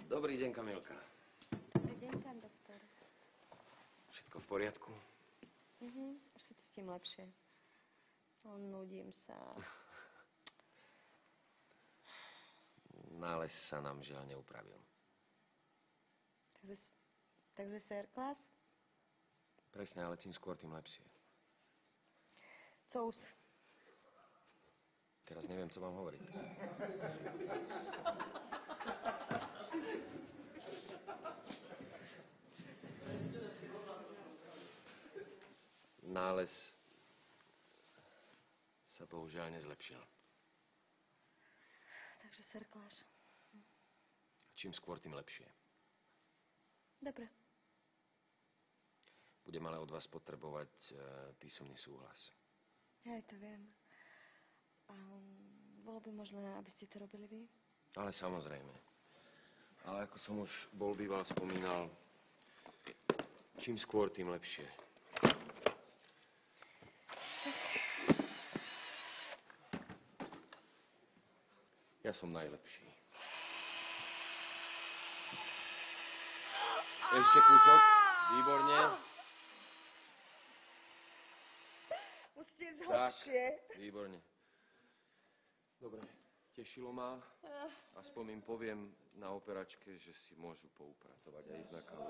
Dobrý deň, Kamilka. Dobrý deň, pán doktor. Všetko v poriadku? Už sa cítim lepšie. Nudím sa. Nález sa nám žiaľ neupravil. Takže Serklas? Presne, ale čím skôr, tým lepšie. Co už? Teraz neviem, co vám hovoriť. Nález sa bohužiaľ nezlepšil. Takže Serklas. Čím skôr, tým lepšie. Dobre. Budem ale od vás potrebovať písomný súhlas. Ja aj to viem. A bolo by možné, aby ste to robili vy? Ale samozrejme. Ale ako som už bol býval spomínal, čím skôr, tým lepšie. Ja som najlepší. Ešte kúsok. Výborne. Musíte ísť hlbšie. Výborne. Dobre, tešilo ma. Aspoň im poviem na operačke, že si môžu poupratovať a ísť na kávu.